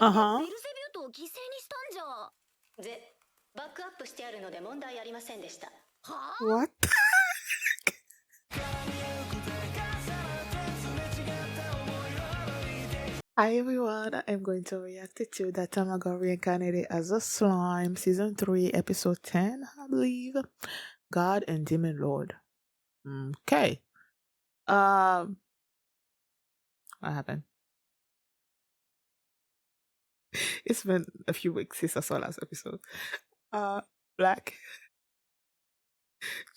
Uh-huh. What? Hi everyone, I'm going to react to that time I got reincarnated as a slime, season 3, episode 10, I believe. God and Demon Lord. Okay. What happened? It's been a few weeks since I saw last episode. Black.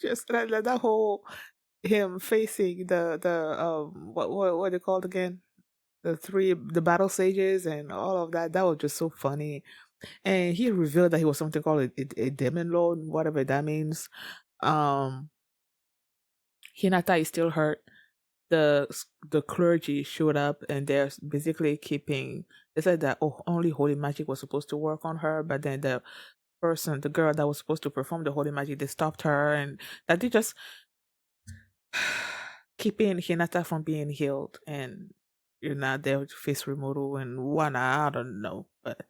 Just that whole him facing the what they called again? The battle sages and all of that was just so funny. And he revealed that he was something called a demon lord, whatever that means. Hinata is still hurt. The clergy showed up and they're basically keeping. They said that only holy magic was supposed to work on her, but then the girl that was supposed to perform the holy magic, they stopped her, and that they just keeping Hinata from being healed, and you're not there to face Rimuru and whatnot. I don't know, but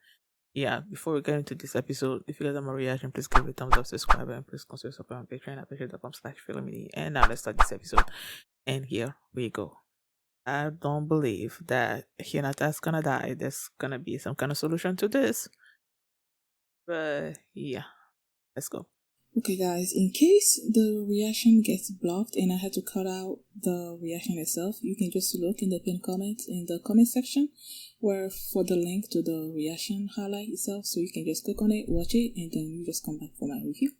yeah. Before we get into this episode, if you guys have a reaction, please give it a thumbs up, subscribe, and please consider supporting on Patreon at patreon.com/filmini. And now let's start this episode. And here we go. I don't believe that Hinata's gonna die. There's gonna be some kind of solution to this. But yeah, let's go. Okay guys, in case the reaction gets blocked and I had to cut out the reaction itself, you can just look in the pinned comment in the comment section where for the link to the reaction highlight itself, so you can just click on it, watch it, and then you just come back for my review.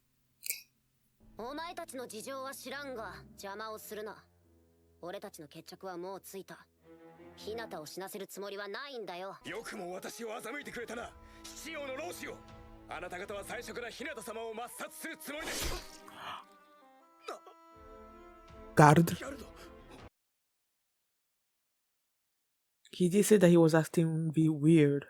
Guard. He did say that he was acting be weird.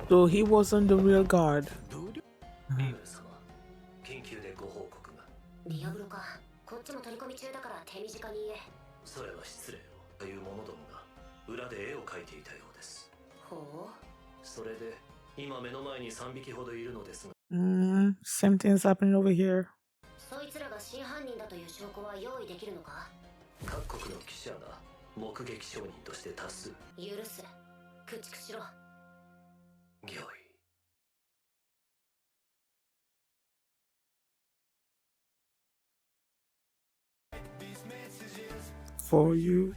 So he wasn't the real guard. Same thing's happening over here. For you.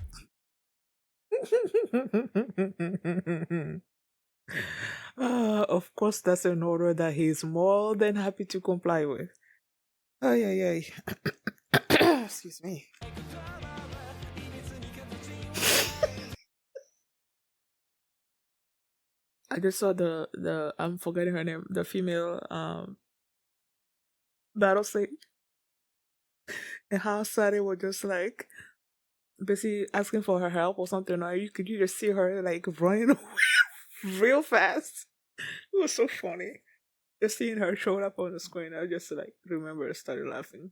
Of course, that's an order that he's more than happy to comply with. Oh, yeah. Excuse me. I just saw the I'm forgetting her name, the female battle state, and how Sari was just like basically asking for her help or something. Or you just see her like running away real fast. It was so funny. Just seeing her show up on the screen, I just like remember I started laughing.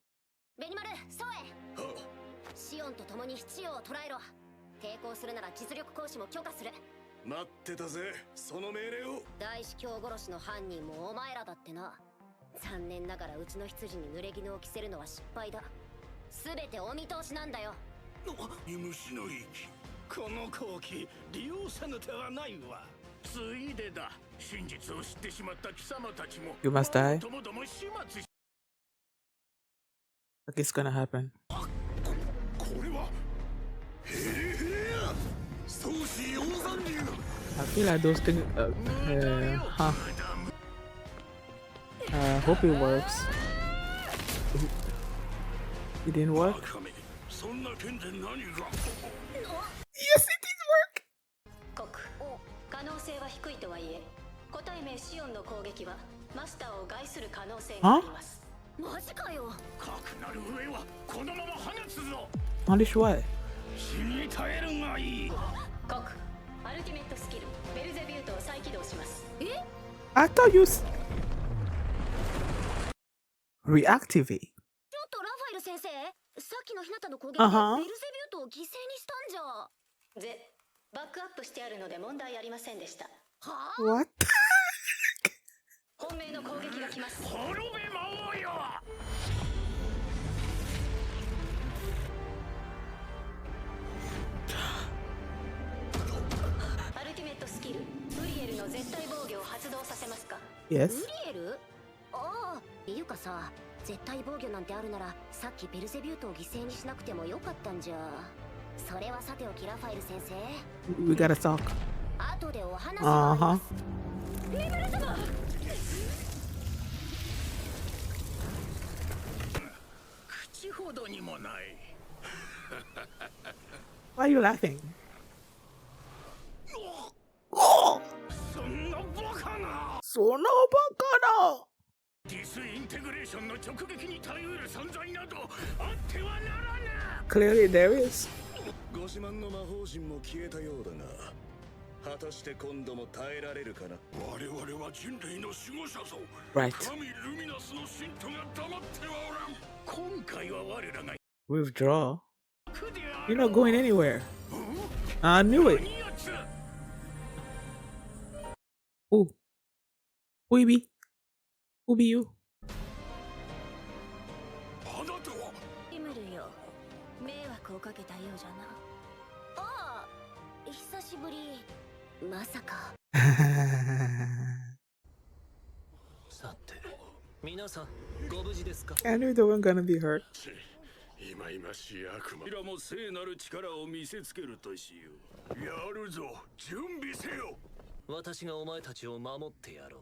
You must die. Like it's gonna happen. I feel like those things. Hope it works. It didn't work. Yes, it did work. Huh? Unleash what? I thought you reactivate. ちょっとラファエル先生、さっきの日向の攻撃で Uh-huh. ベルゼビュートを犠牲にしたんじゃ。バックアップしてあるので問題ありませんでした。は What? 本命の攻撃が来ます。滅べ魔王よ。アルティメットスキル、ウリエルの絶対防御を発動させますか？ Yes. ウリエル？ああ、っていうかさ、絶対防御なんてあるなら、さっきベルゼビュートを犠牲にしなくてもよかったんじゃ。それはさておきラファエル先生。We gotta talk. 後でお話があります。リムル様。口ほどにもない。Why are you laughing? そんなバカな。そのバカな。ディスインテグレーションの直撃に耐えうる存在などあってはならぬ。 Clearly there is. ご自慢の魔法陣も消えたようだが、果たして今度も耐えられるかな。我々は人類の守護者ぞ。 Right. 神ルミナスの信徒が黙ってはおらん。今回は我らが Withdraw. 苦であ You're ろう。 not going anywhere. I knew it. 何やつ。 Oh. Who be? Who be you? あなたは。リムルよ、迷惑をかけたようじゃな。ああ、久しぶり。まさか。さて、皆さん、ご無事ですか？ I knew they weren't gonna be hurt. 今々しい悪魔らも聖なる力を見せつけるとしよう。やるぞ、準備せよ。私がお前たちを守ってやろ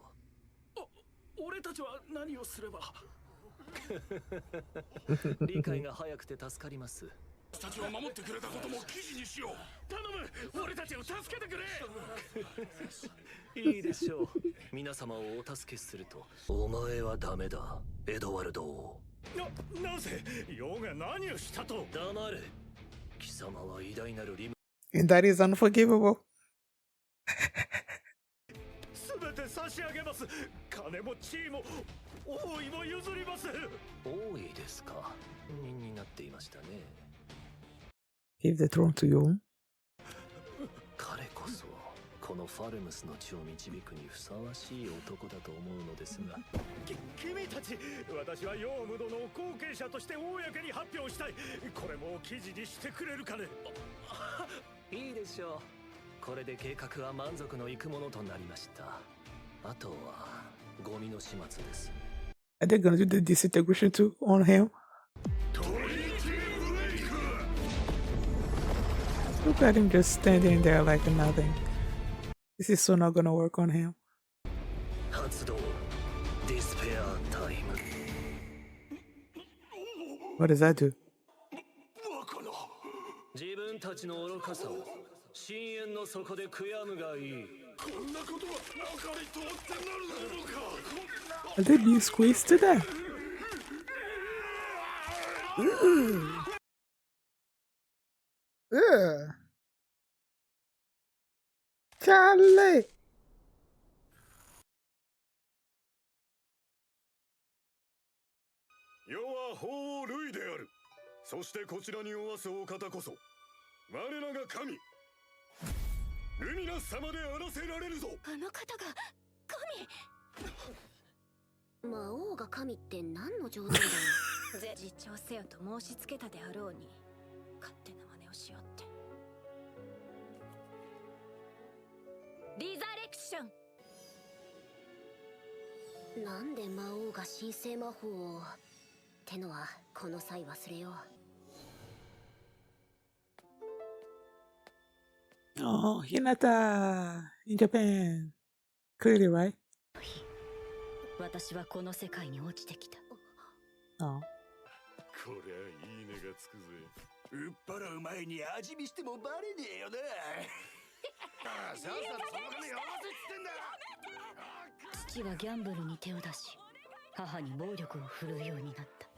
俺たちは何をすれば。う。理解が早くて助かります。私たちを守ってくれたことも記事にしよう。頼む、俺たちを助けてくれ。いいでしょう。皆様をお助けすると。お前はダメだ、エドワルド王。なぜヨが何をしたと。黙れ。貴様は偉大なるリム。 And that is unforgivable. すべて差し上げます。金も地位も王位も譲ります。王位ですか。任になっていましたね。Give the throne to you. 彼こそこのファルムスの地を導くにふさわしい男だと思うのですが。君たち、私はヨウム殿を後継者として公に発表したい。これも記事にしてくれるかね。いいでしょう。これで計画は満足のいくものとなりました。あとはゴミの始末です。 Are they gonna do the disintegration too on him? Look at him just standing there like nothing. This is so not gonna work on him. 発動。ディスペアタイム。 What does that do? 自分たちの愚かさを深淵の底で悔やむがいい。こんなことがまかり通ってなるのか。 Are they being squeezed to death? Ugh. Charlie. 世は法を類である。そしてこちらにおわすお方こそ我らが神ルミナス様であらせられるぞ。あの方が神。魔王が神って何の冗談だよ。自重せよと申し付けたであろうに、勝手な真似をしよって。リザレクション。なんで魔王が神聖魔法をってのはこの際忘れよう。 Oh, Hinata in Japan. Clearly, right? 私はこの世界に落ちてきた。 Oh. こりゃいいねがつくぜ。売っ払う前に味見してもバレねえよな。さっさとその金よこせっつってんだ。父はギャンブルに手を出し、母に暴力を振るうようになった。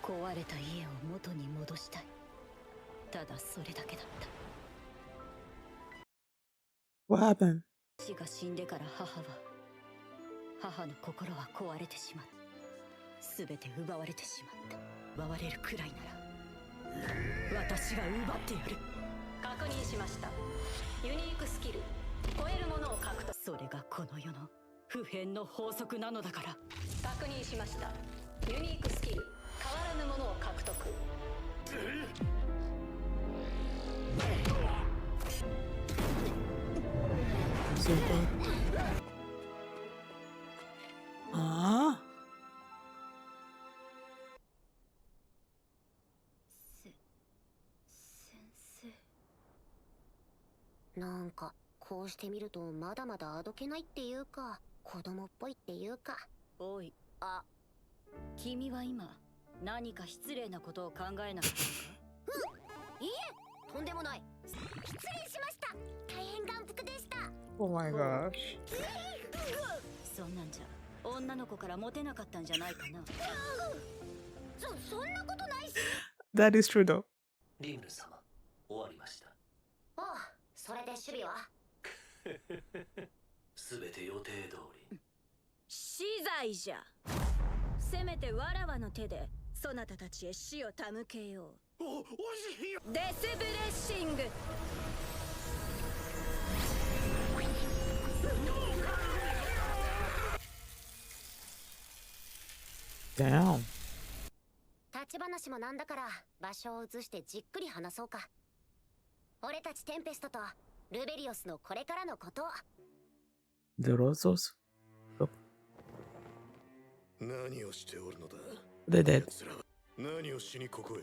壊れた家を元に戻したい。ただそれだけだった。What happened? 父が死んでから母の心は壊れてしまった。すべて奪われてしまった。奪われるくらいなら私が奪ってやる。確認しました。ユニークスキル超えるものを獲得。それがこの世の普遍の法則なのだから。確認しました。ユニークスキル変わらぬものを獲得。So good. Ah. 先生。なんかこうしてみるとまだまだあどけないっていうか子供っぽいっていうか。おい、君は今何か失礼なことを考えなかったのか？いいえ、とんでもない。失礼しました。大変眼福でした。 Oh my gosh. そんなんじゃ女の子からモテなかったんじゃないかな。そんなことないし。That is true though. リムル様、終わりました。ああ、それで守備はすべて予定通り。死罪じゃ。せめてわらわの手でそなたたちへ死を手向けよう。デスブレッシング。Damn. 立ち話もなんだから場所を移してじっくり話そうか。俺たちテンペストとルベリオスのこれからのこと。 The Rozzos? Oh, 何をしておるのだ they're dead. 奴らは何をしにここへ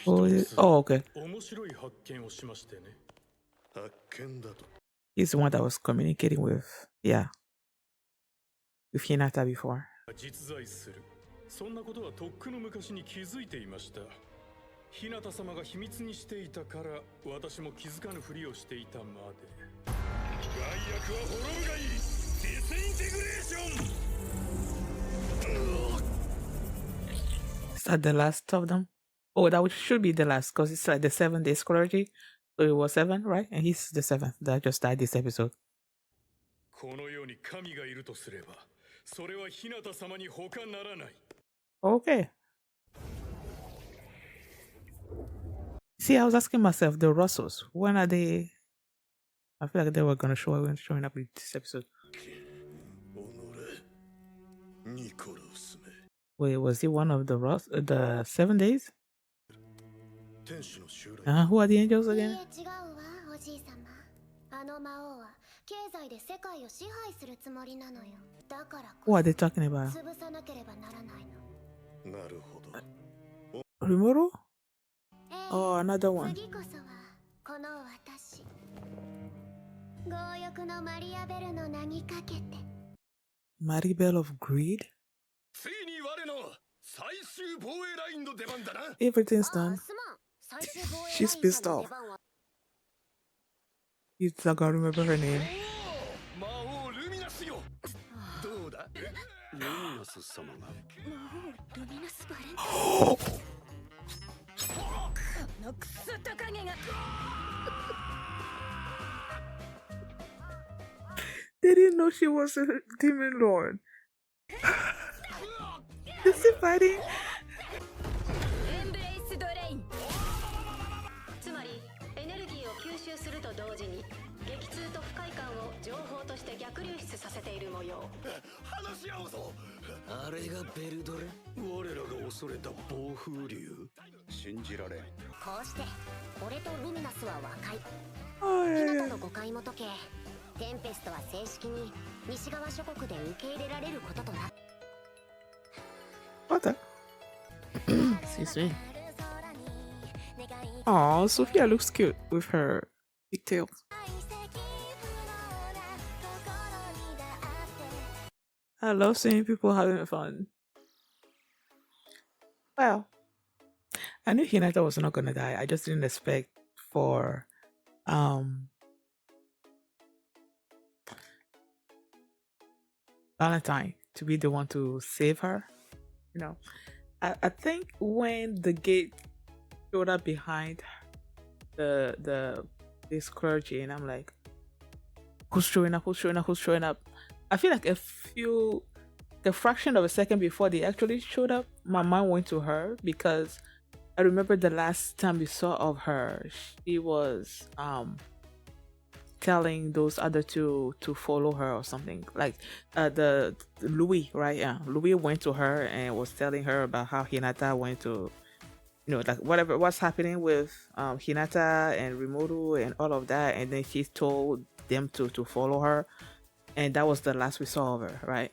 Oh, okay. 面白い発見をしましてね。発見だと He's the one that was communicating with, yeah, with Hinata before. 実在する。そんなことはとっくの昔に気づいていました。日向様が秘密にしていたから私も気づかぬふりをしていたまで。害悪は滅ぶがいい。ディスインテグレーション。 Is that the last of them? Oh, that should be the last because it's like the 7 Days Clergy. So it was 7, right? And he's the 7th that just died this episode. この世に神がいるとすれば、それは日向様に他ならない。 Okay. See, I was asking myself, the Russells, when are they? I feel like they were going to showing up in this episode. Wait, was he one of the 7 days? Who are the angels いいえ、 again? 違うわ、おじい様。あの魔王は経済で世界を支配するつもりなのよ。だからこ Who are they そ talking about? 潰さなければならないの。なるほど。 Rimuru? ええ、 Oh, another one. 次こそはこの私。強欲のマリアベルの名にかけて。 Maribel of Greed? ついに我の最終防衛ラインの出番だな。 Everything's ああ、 done. すまん。最終防衛 She's ライン pissed さんの off. 出番は He's not gonna remember her name. 魔王ルミナスよ。どうだ？ルミナス様が。ルミナスバレンタイン。このクソトカゲが。They didn't know she was a demon lord. Is he fighting? エンブレイスドレイン。つまりエネルギーを吸収すると同時に激痛と不快感を情報として逆流出させている模様。話し合おうぞ。あれがベルドラ？我らが恐れた暴風竜。信じられん。こうして俺とルミナスは和解。 Oh, 日 yeah, 向 yeah. の誤解も解け、テンペストは正式に西側諸国で受け入れられることとなった。 What the? Excuse me. Aw, Sophia looks cute with her pigtails. I love seeing people having fun. Well, I knew Hinata was not gonna die. I just didn't expect for Valentine to be the one to save her. You know, I think when the gate showed up behind the Days Clergy, and I'm like, who's showing up? Who's showing up? Who's showing up? I feel like a fraction of a second before they actually showed up, my mind went to her because I remember the last time we saw of her, she was telling those other two to follow her or something. Like the Louis, right? Yeah, Louis went to her and was telling her about how Hinata went to, like what's happening with Hinata and Rimuru and all of that, and then she told them to follow her, and that was the last we saw of her, right?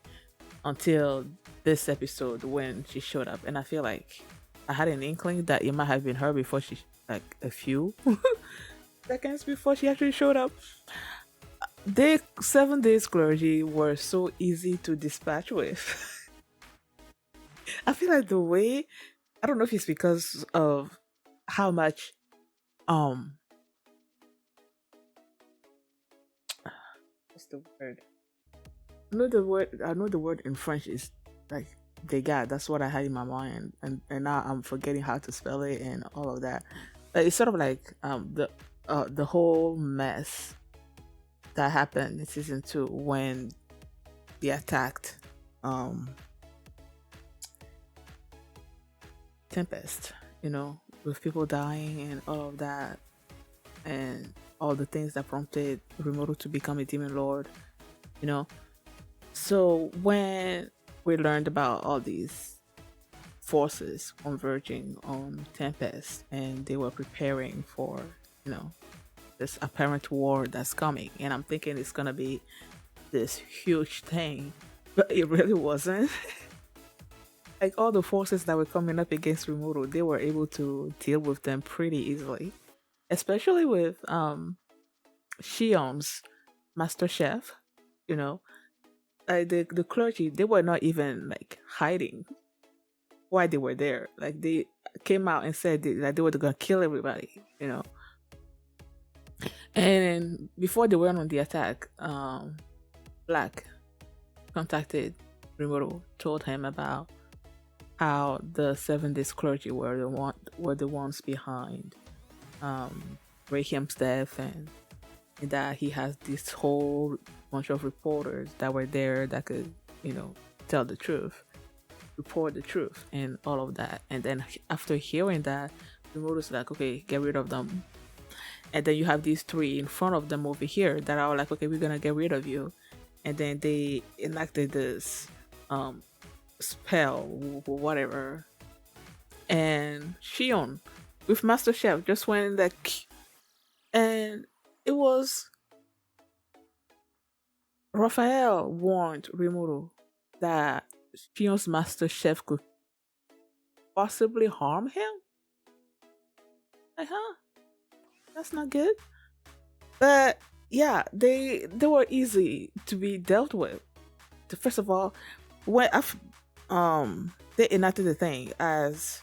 Until this episode when she showed up, and I feel like I had an inkling that it might have been her before she, like a few seconds before she actually showed up. 7 Days Clergy were so easy to dispatch with. I feel like the way, I don't know if it's because of how much what's the word? I know the word in French is like dégâts. That's what I had in my mind, and now I'm forgetting how to spell it and all of that. But it's sort of like the whole mess that happened in season 2 when they attacked Tempest, with people dying and all of that, and all the things that prompted Rimuru to become a demon lord, So when we learned about all these forces converging on Tempest, and they were preparing for, this apparent war that's coming, and I'm thinking it's gonna be this huge thing, but it really wasn't. Like all the forces that were coming up against Rimuru, they were able to deal with them pretty easily, especially with Shion's master chef. The clergy, they were not even like hiding why they were there. Like they came out and said that they were gonna kill everybody, And before they went on the attack, Black contacted Rimuru, told him about how the 7 Days Clergy were the ones behind Rahiam's death, and that he has this whole bunch of reporters that were there that could, tell the truth, report the truth, and all of that. And then after hearing that, Rimuru's like, okay, get rid of them. And then you have these 3 in front of them over here that are like, okay, we're gonna get rid of you. And then they enacted this spell, whatever. And Shion, with Master Chef, just went in there, and it was Raphael warned Rimuru that Shion's Master Chef could possibly harm him. Like, that's not good. But yeah, they were easy to be dealt with. First of all, when they enacted the thing as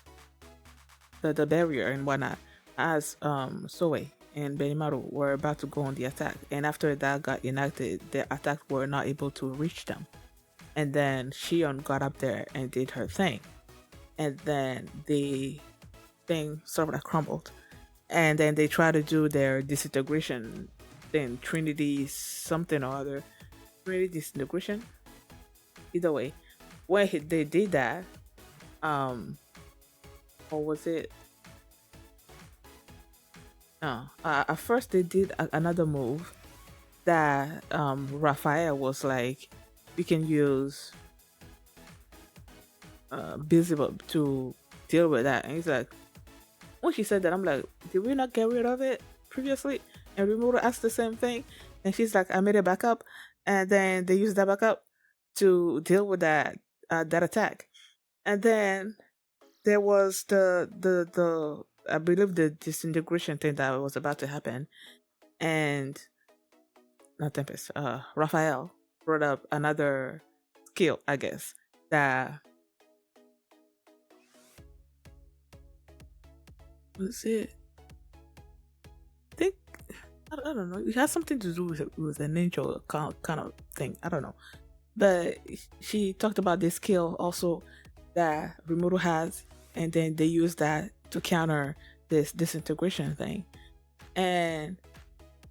the barrier and whatnot, as Soe and Benimaru were about to go on the attack, and after that got enacted, the attack were not able to reach them. And then Shion got up there and did her thing, and then the thing sort of like crumbled. And then they try to do their disintegration thing, Trinity something or other. Trinity disintegration? Either way. When they did that, or was it? No. At first they did another move that Raphael was like, we can use Beelzebub to deal with that. And he's like, when she said that, I'm like, did we not get rid of it previously? And Rimuru asked the same thing, and she's like, I made it back up, and then they used that back up to deal with that attack. And then there was the I believe the disintegration thing that was about to happen, and not Tempest, Raphael brought up another skill, I guess, that was it. I think I don't know. It has something to do with an angel kind of thing. I don't know. But she talked about this skill also that Rimuru has, and then they use that to counter this disintegration thing. And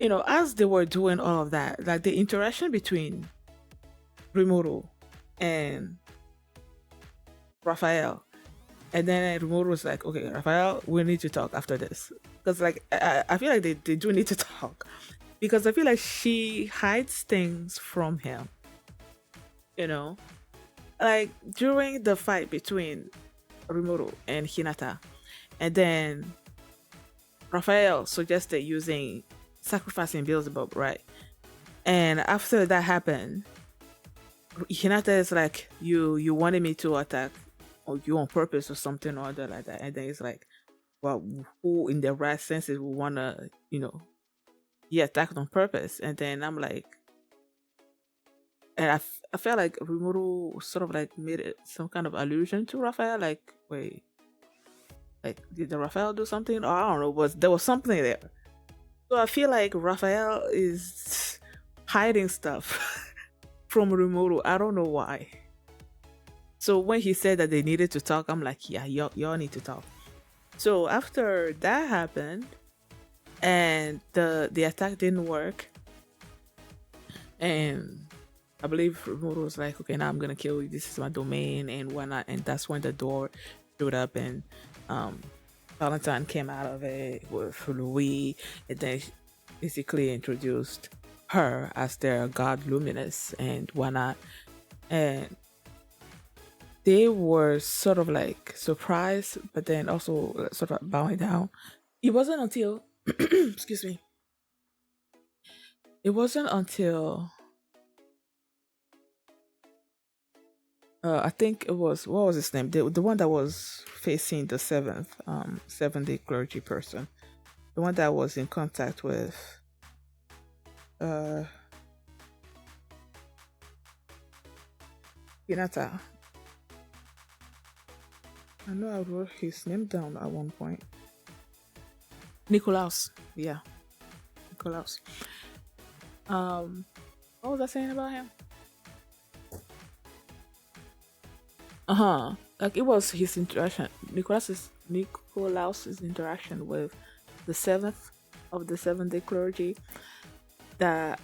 as they were doing all of that, like the interaction between Rimuru and Raphael, and then Rimuru was like, okay, Raphael, we need to talk after this. Because, like, I feel like they do need to talk. Because I feel like she hides things from him, you know? Like, during the fight between Rimuru and Hinata, and then Raphael suggested using sacrificing Beelzebub, right? And after that happened, Hinata is like, you wanted me to attack, or you on purpose or something or other like that. And then it's like, well, who in their right senses would wanna, he attacked on purpose? And then I'm like, and I felt like Rimuru sort of like made it some kind of allusion to Raphael. Like, wait, like did the Raphael do something? Or I don't know, there was something there. So I feel like Raphael is hiding stuff from Rimuru. I don't know why. So when he said that they needed to talk, I'm like, yeah, y'all need to talk. So after that happened, and the attack didn't work, and I believe Rimuru was like, okay, now I'm gonna kill you. This is my domain, and whatnot. And that's when the door showed up, and Valentine came out of it with Louis, and then basically introduced her as their god Luminous and whatnot. And they were sort of like surprised, but then also sort of bowing down. It wasn't until, excuse me, it wasn't until, I think it was, what was his name? The one that was facing the seventh-day clergy person. The one that was in contact with, Hinata. I know I wrote his name down at one point. Nikolaus. Yeah. Nikolaus. What was I saying about him? Like it was his interaction. Nikolaus's interaction with the seventh of the 7-day clergy that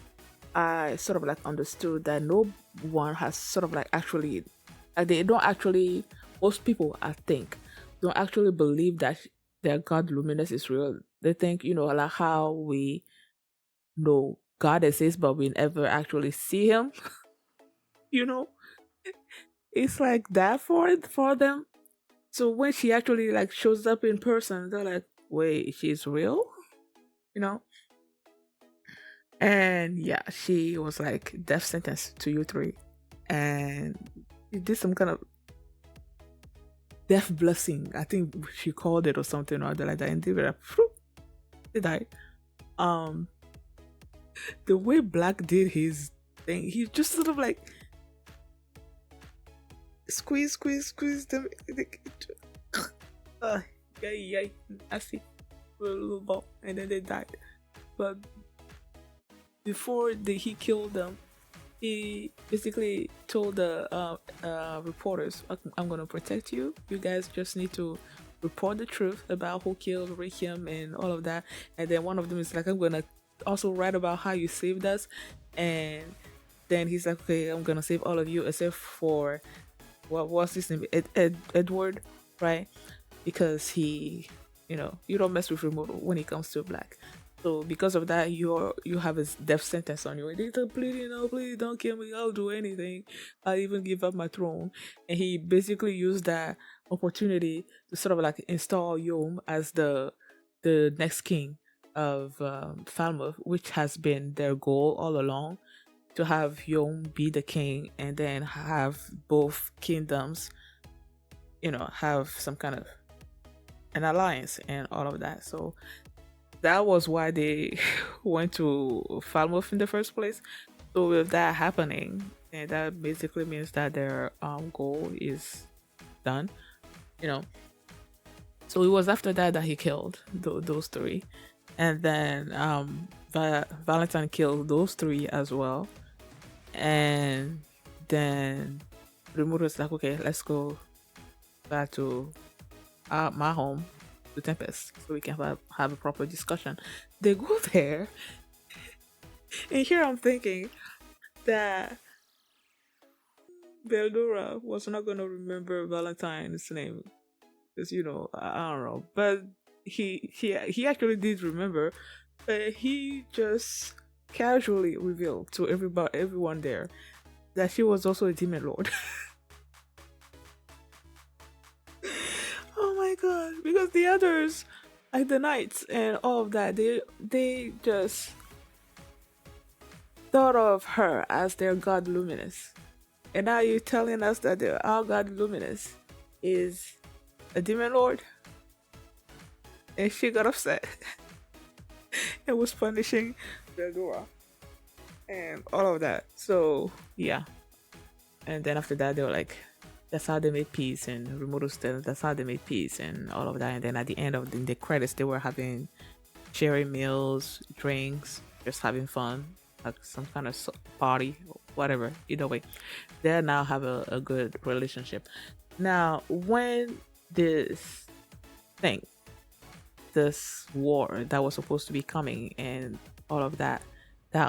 I sort of like understood that no one has sort of like actually, like they don't actually, most people I think don't actually believe that their god Luminous is real. They think, like how we know God exists but we never actually see him. It's like that for them. So when she actually like shows up in person, they're like, wait, she's real? And yeah, she was like, death sentence to you three. And she did some kind of death blessing. I think she called it or something or other like that. And they were like, they died. The way Black did his thing, he just sort of like squeeze them. Yeah, I see. A little ball, and then they died. But before he killed them, he basically told the reporters, I'm gonna protect you. You guys just need to report the truth about who killed Requiem and all of that. And then one of them is like, I'm gonna also write about how you saved us. And then he's like, okay, I'm gonna save all of you except for what was his name, Edward, right? Because he, you don't mess with Rimuru when it comes to Black. So because of that, you have a death sentence on you. And he's like, please don't kill me. I'll do anything. I'll even give up my throne. And he basically used that opportunity to sort of like install Yom as the next king of Falmouth, which has been their goal all along, to have Yom be the king and then have both kingdoms, have some kind of an alliance and all of that. So that was why they went to Falmouth in the first place. So with that happening, and that basically means that their goal is done, So it was after that he killed those three, and then Valentine killed those three as well, and then Rimuru was like, okay, let's go back to my home, to Tempest, so we can have a proper discussion. They go there, And here I'm thinking that Veldora was not gonna remember Valentine's name. Because I don't know. But he actually did remember, but he just casually revealed to everyone there that she was also a demon lord. Oh my god. Because the others, like the knights and all of that, they just thought of her as their god Luminous. And now you're telling us that our god Luminous is a demon lord? And she got upset and was punishing Veldora and all of that. So yeah. And then after that they were like, that's how they made peace, and Rimuru said that's how they made peace and all of that. And then at the end of the credits they were sharing meals, drinks, just having fun, like some kind of party, whatever. Either way, they now have a good relationship. Now, when this thing, this war that was supposed to be coming, and all of that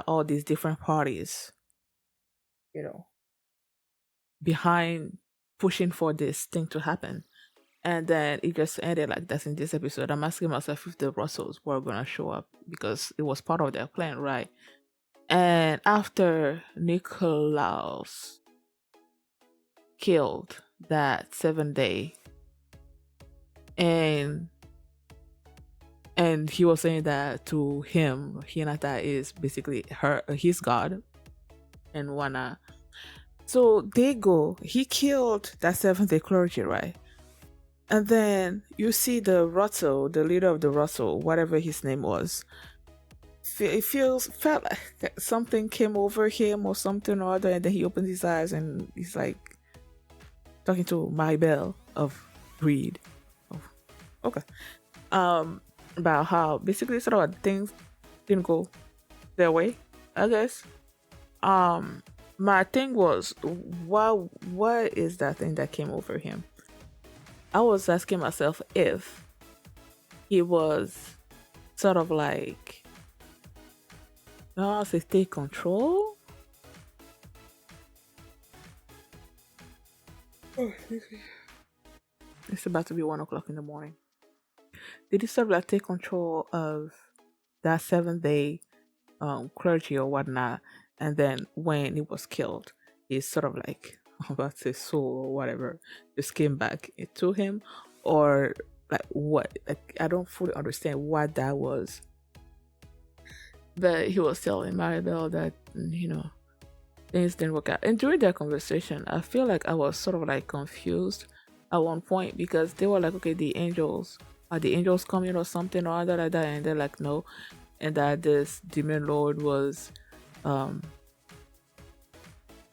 all these different parties, behind pushing for this thing to happen, and then it just ended like that in this episode. I'm asking myself if the Russells were gonna show up, because it was part of their plan, right? And after Nikolaus killed that 7 day, and he was saying that to him, Hinata is basically his god, and Wana. So he killed that 7th-day clergy, right? And then you see the Rozzo, the leader of the Rozzo, whatever his name was, it felt like something came over him or something or other, and then he opened his eyes and he's like talking to Maibel of Greed. Oh, okay. About how basically sort of things didn't go their way, I guess. My thing was, what is that thing that came over him? I was asking myself if he was sort of like, to take control. Oh, it's about to be 1:00 in the morning. Did he sort of like take control of that 7th-day clergy or whatnot? And then when he was killed, he sort of like, about to say soul or whatever, just came back into him, or like what? Like, I don't fully understand what that was. But he was telling Maribel that things didn't work out. And during that conversation, I feel like I was sort of like confused at one point, because they were like, okay, are the angels coming or something or other like that? And they're like, no. And that this demon lord was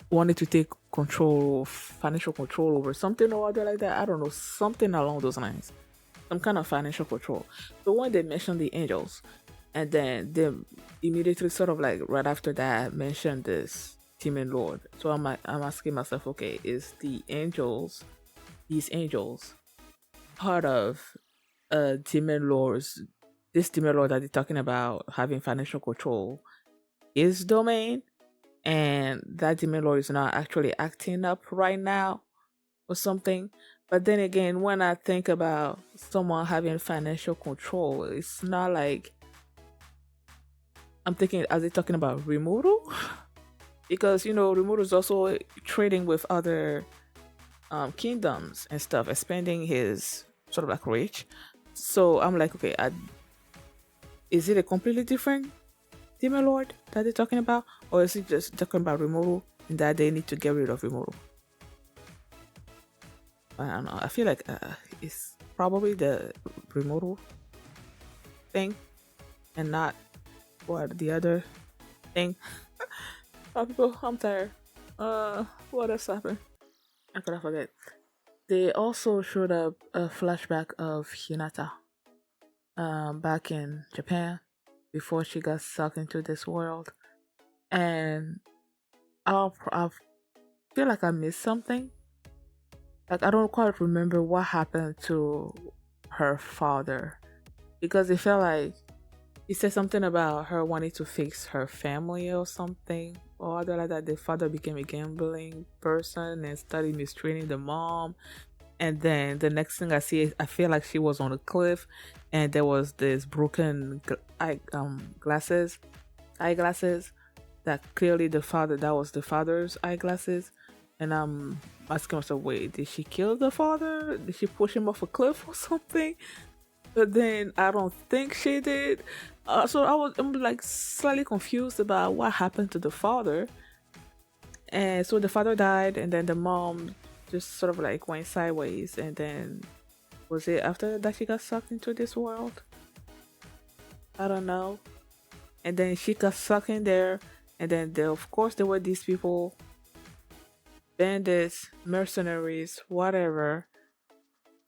wanted to take financial control over something or other like that. I don't know, something along those lines, some kind of financial control. So when they mentioned the angels, and then they immediately sort of like right after that mentioned this demon lord. So I'm asking myself, okay, is these angels part of demon lords? This demon lord that they're talking about having financial control is domain, and that demon lord is not actually acting up right now or something. But then again, when I think about someone having financial control, it's not like I'm thinking, are they talking about Rimuru? Because Rimuru is also trading with other kingdoms and stuff, expanding his sort of like reach. So I'm like, okay, is it a completely different demon lord that they're talking about, or is it just talking about Rimuru and that they need to get rid of Rimuru? I don't know. I feel like it's probably the Rimuru thing and not the other thing. Oh, people, I'm tired. What else happened? I could forget. They also showed up a flashback of Hinata back in Japan before she got sucked into this world, and I feel like I missed something. Like, I don't quite remember what happened to her father, because it felt like He said something about her wanting to fix her family or something, or other like that. The father became a gambling person and started mistreating the mom. And then the next thing I see is I feel like she was on a cliff, and there was this broken eyeglasses that clearly that was the father's eyeglasses. And I'm asking myself, wait, did she kill the father? Did she push him off a cliff or something? But then I don't think she did. So I'm like slightly confused about what happened to the father. And so the father died, and then the mom just sort of like went sideways. And then was it after that she got sucked into this world? I don't know. And then she got sucked in there, and then of course there were these people, bandits, mercenaries, whatever.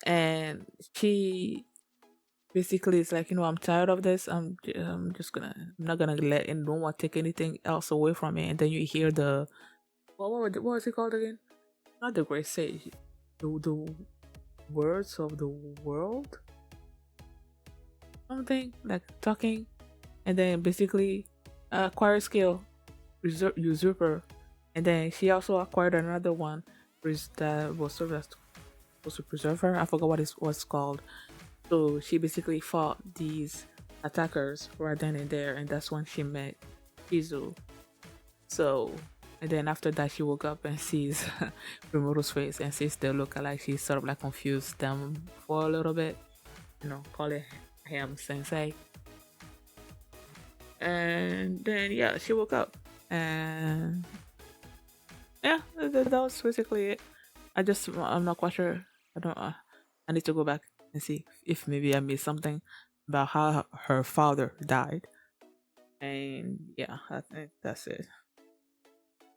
And she basically it's like, I'm tired of this. I'm not gonna let no one take anything else away from me. And then you hear the what was it called again? Not the great sage, the words of the world, something like talking. And then basically acquire skill, usurper. And then she also acquired another one that was supposed to preserve her. I forgot what it was called. So she basically fought these attackers right then and there, and that's when she met Shizu. So, and then after that, she woke up and sees Rimuru's face and sees the look like she sort of like confused them for a little bit, calling him sensei. And then yeah, she woke up, and yeah, that was basically it. I'm not quite sure. I need to go back and see if maybe I missed something about how her father died. And yeah, I think that's it.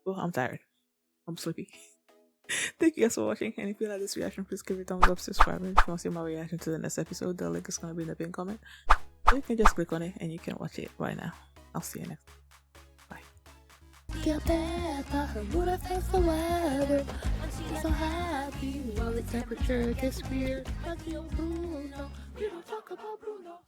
Oh, I'm tired. I'm sleepy. Thank you guys for watching. And if you like this reaction, please give it a thumbs up, subscribe. And if you want to see my reaction to the next episode, the link is going to be in the pinned comment. You can just click on it and you can watch it right now. I'll see you next time. Bye. Get bad, but her mood affects the weather. She's so happy while the temperature gets weird. Like Bruno, we don't talk about Bruno.